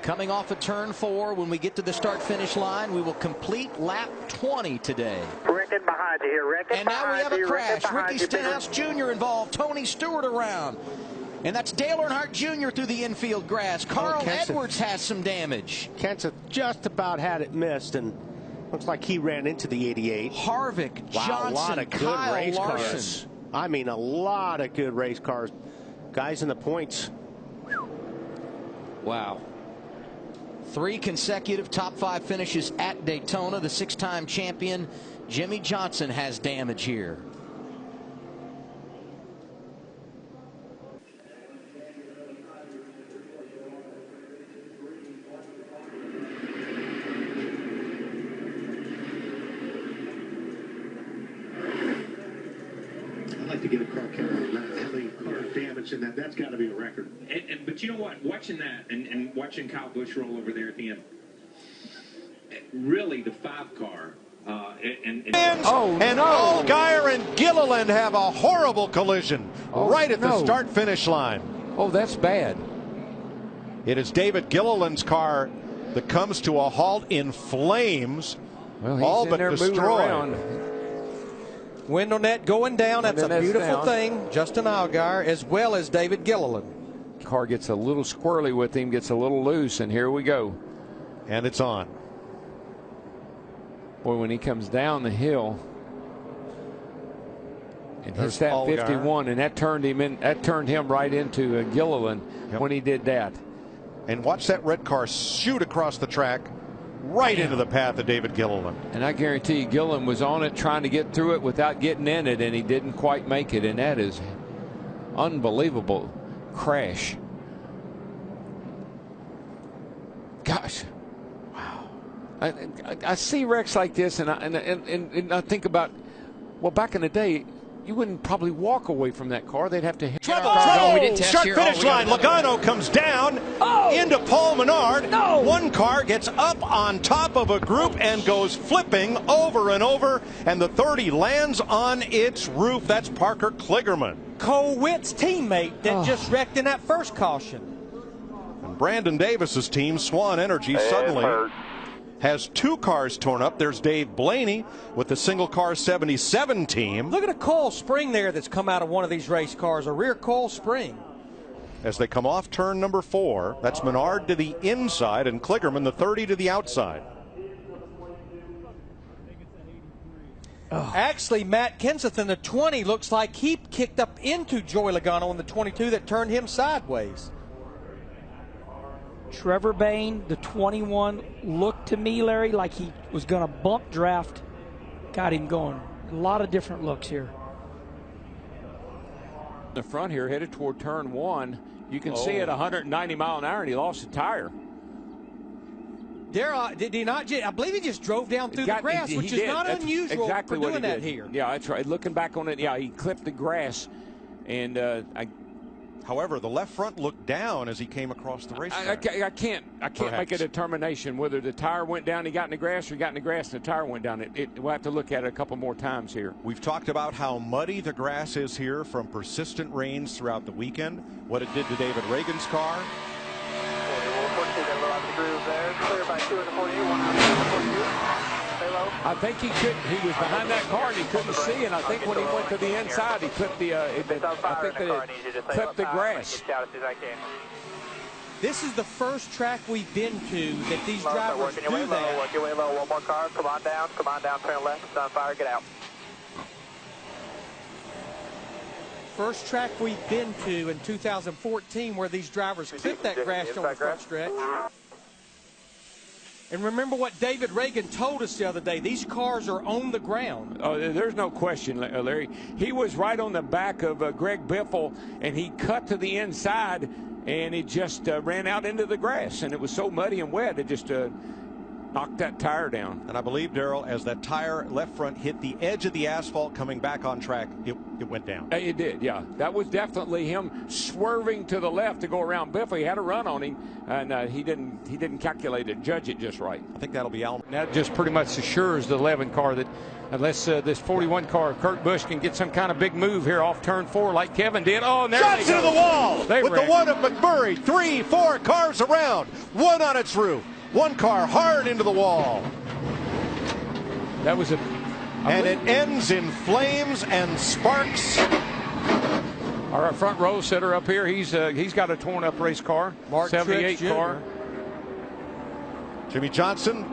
Coming off of turn 4, when we get to the start-finish line, we will complete lap 20 today. Rickon behind you here, Rickon. And now we have a crash. Ricky Stenhouse Jr. involved. Tony Stewart around. And that's Dale Earnhardt Jr. through the infield grass. Carl Edwards has some damage. Kenseth just about had it missed, and looks like he ran into the 88. Harvick, wow, Johnson, a lot of good Kyle race Larson. cars. I mean, a lot of good race cars. Guys in the points. Wow. 3 consecutive top 5 finishes at Daytona. The 6-time champion Jimmy Johnson has damage here. I'd like to get a car count on that. How many cars damaged in that? That's got to be a record. But you know what? Watching that and watching Kyle Busch roll over there at the end, really the 5 car. Allgaier and Gilliland have a horrible collision right at the start-finish line. Oh, that's bad. It is David Gilliland's car that comes to a halt in flames, well, he's all in but there destroyed. Window net going down. That's a beautiful thing. Justin Allgaier as well as David Gilliland. Car gets a little squirrely with him, gets a little loose, and here we go. And it's on. Boy, when he comes down the hill and hits that Allgaier. 51, and that turned him right into Gilliland when he did that. And watch that red car shoot across the track right into the path of David Gilliland. And I guarantee you Gilliland was on it trying to get through it without getting in it, and he didn't quite make it. And that is unbelievable crash. Gosh. I see wrecks like this, and I think about, well, back in the day, you wouldn't probably walk away from that car. They'd have to hit Trouble! Start-finish line. Logano comes down into Paul Menard. One car gets up on top of a group and goes flipping over and over, and the 30 lands on its roof. That's Parker Kligerman. Cole Witt's teammate that just wrecked in that first caution. And Brandon Davis's team, Swan Energy, suddenly has 2 cars torn up. There's Dave Blaney with the single car 77 team. Look at a coil spring there that's come out of one of these race cars, a rear coil spring. As they come off turn number 4, that's Menard to the inside and Kligerman, the 30, to the outside. Actually, Matt Kenseth in the 20 looks like he kicked up into Joey Logano in the 22 that turned him sideways. Trevor Bayne, the 21, looked to me, Larry, like he was going to bump draft. Got him going. A lot of different looks here. The front here headed toward turn 1. You can see at 190 mile an hour, and he lost a tire. Did he not? I believe he just drove down through the grass, which is not unusual for doing that here. Yeah, that's right. Looking back on it, yeah, he clipped the grass, and However, the left front looked down as he came across the racetrack. I can't make a determination whether the tire went down, he got in the grass, or he got in the grass and the tire went down. We'll have to look at it a couple more times here. We've talked about how muddy the grass is here from persistent rains throughout the weekend, what it did to David Reagan's car. I think he was behind that car and he couldn't see, and I think when he went to the inside, he clipped the grass. This is the first track we've been to that these drivers do that. Working way low, one more car, come on down, turn left, it's on fire, get out. First track we've been to in 2014 where these drivers clipped that grass on the front stretch. And remember what David Reagan told us the other day. These cars are on the ground. Oh, there's no question, Larry. He was right on the back of Greg Biffle, and he cut to the inside, and it just ran out into the grass. And it was so muddy and wet, it just Knocked that tire down. And I believe, Darrell, as that tire left front hit the edge of the asphalt coming back on track, it went down. It did, yeah. That was definitely him swerving to the left to go around Biff. He had a run on him, and he didn't calculate it, judge it just right. I think that'll be Al. That just pretty much assures the 11 car that unless this 41 car, Kurt Busch, can get some kind of big move here off turn 4 like Kevin did. Oh, and there shots they go. into the wall with ran. the one of McMurray. 3, 4 cars around. One on its roof. One car hard into the wall. That was and it ends in flames and sparks. Our front row sitter up here, he's got a torn up race car, Mark 78 Trix car. Jimmy Johnson,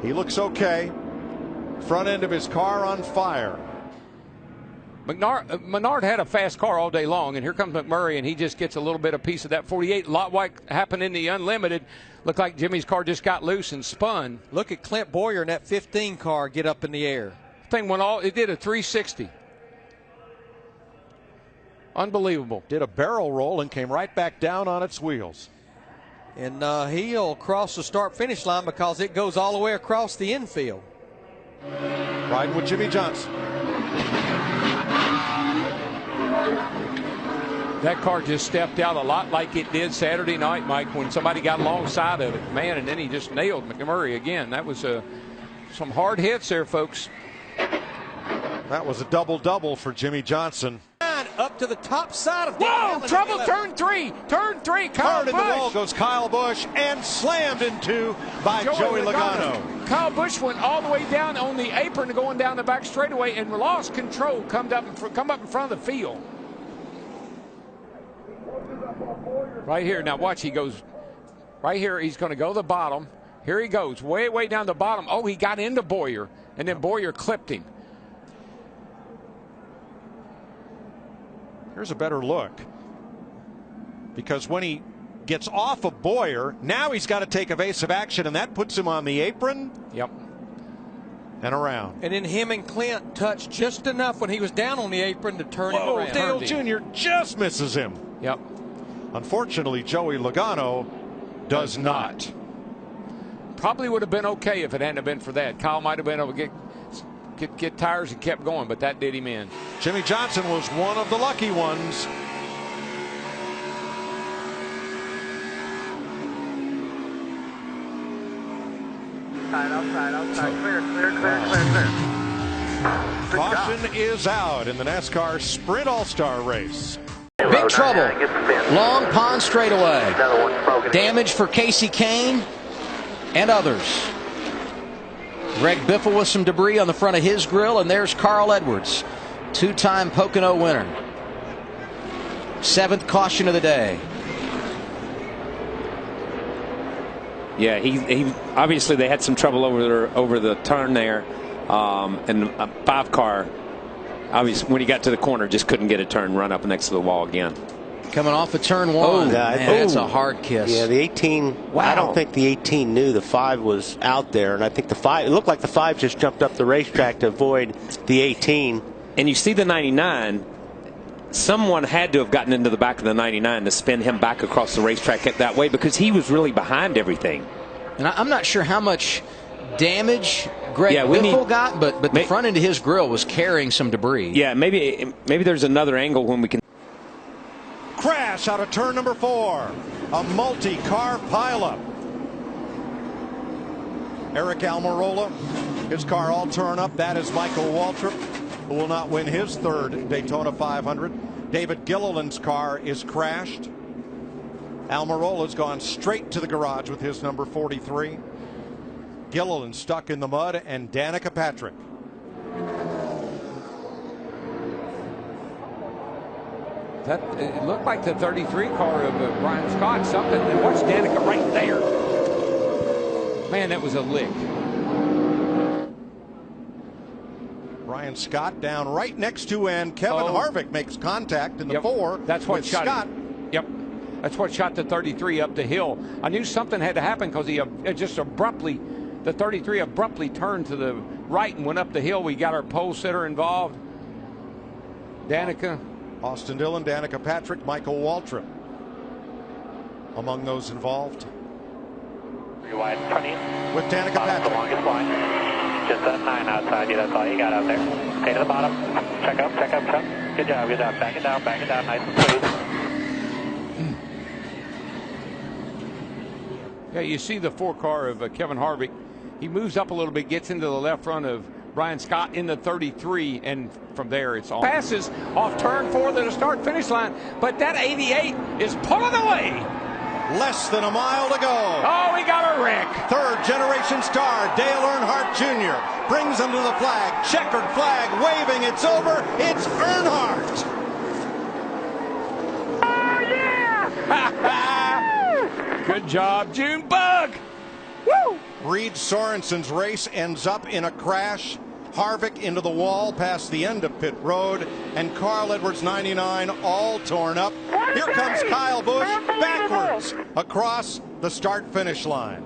he looks okay. Front end of his car on fire. Menard had a fast car all day long, and here comes McMurray, and he just gets a little bit of piece of that 48. A lot like happened in the Unlimited. Looked like Jimmy's car just got loose and spun. Look at Clint Boyer in that 15 car get up in the air. Thing went it did a 360. Unbelievable. Did a barrel roll and came right back down on its wheels. And he'll cross the start-finish line because it goes all the way across the infield. Riding with Jimmy Johnson. That car just stepped out a lot like it did Saturday night, Mike, when somebody got alongside of it. Man, and then he just nailed McMurray again. That was some hard hits there, folks. That was a double-double for Jimmy Johnson. Up to the top side of Whoa, trouble, turn 3. Turn 3, Kyle Hard Busch. in the wall goes Kyle Busch and slammed into by Joey Logano. Kyle Busch went all the way down on the apron going down the back straightaway and lost control, come up in front of the field. Right here, now watch, he goes right here, he's going to go to the bottom. Here he goes, way down the bottom. Oh, he got into Boyer, and then Boyer clipped him. Here's a better look. Because when he gets off of Boyer, now he's got to take evasive action, and that puts him on the apron. Yep. And around. And then him and Clint touched just enough when he was down on the apron to turn him around. Dale Jr. just misses him. Yep. Unfortunately, Joey Logano does not. Probably would have been okay if it hadn't been for that. Kyle might have been able to get tires and kept going, but that did him in. Jimmy Johnson was one of the lucky ones. Outside. Clear. Caution is out in the NASCAR Sprint All-Star race. Big trouble. Long Pond straightaway. Damage for Casey Kane and others. Greg Biffle with some debris on the front of his grill, and there's Carl Edwards, two-time Pocono winner. 7th caution of the day. Yeah, he obviously they had some trouble over the turn there, and a 5 car. Obviously, when he got to the corner, just couldn't get a turn, run up next to the wall again. Coming off of turn 1. That's a hard kiss. Yeah, the 18. Wow. I don't think the 18 knew the 5 was out there, and I think the 5. It looked like the 5 just jumped up the racetrack to avoid the 18. And you see the 99. Someone had to have gotten into the back of the 99 to spin him back across the racetrack that way because he was really behind everything. And I'm not sure how much damage Greg Biffle got, but the front end of his grill was carrying some debris. Yeah, maybe there's another angle when we can. Crash out of turn number 4. A multi-car pileup. Eric Almirola, his car all torn up. That is Michael Waltrip, who will not win his 3rd Daytona 500. David Gilliland's car is crashed. Almirola's gone straight to the garage with his number 43. Gilliland stuck in the mud, and Danica Patrick. It looked like the 33 car of Brian Scott. Something. And watch Danica right there. Man, that was a lick. Brian Scott down right next to, and Kevin Harvick makes contact in the 4. That's what shot Scott. Yep. That's what shot the 33 up the hill. I knew something had to happen because he just abruptly, the 33 abruptly turned to the right and went up the hill. We got our pole sitter involved. Danica. Austin Dillon, Danica Patrick, Michael Waltrip among those involved. You're wide in front of you. With Danica Patrick. The longest line. Just that 9 outside you. That's all you got out there. Stay to the bottom. Check up, check up, check. Good job, good job. Back it down, nice and smooth. Yeah, you see the 4 car of Kevin Harvick. He moves up a little bit, gets into the left front of Brian Scott in the 33, and from there it's all passes off turn 4 to the start-finish line. But that 88 is pulling away. Less than a mile to go. Oh, we got a wreck. Third generation star Dale Earnhardt Jr. brings him to the flag. Checkered flag waving. It's over. It's Earnhardt. Oh, yeah! Good job, Junebug. Woo! Reed Sorensen's race ends up in a crash. Harvick into the wall past the end of pit road, and Carl Edwards 99 all torn up. Here comes Kyle Busch backwards across the start-finish line.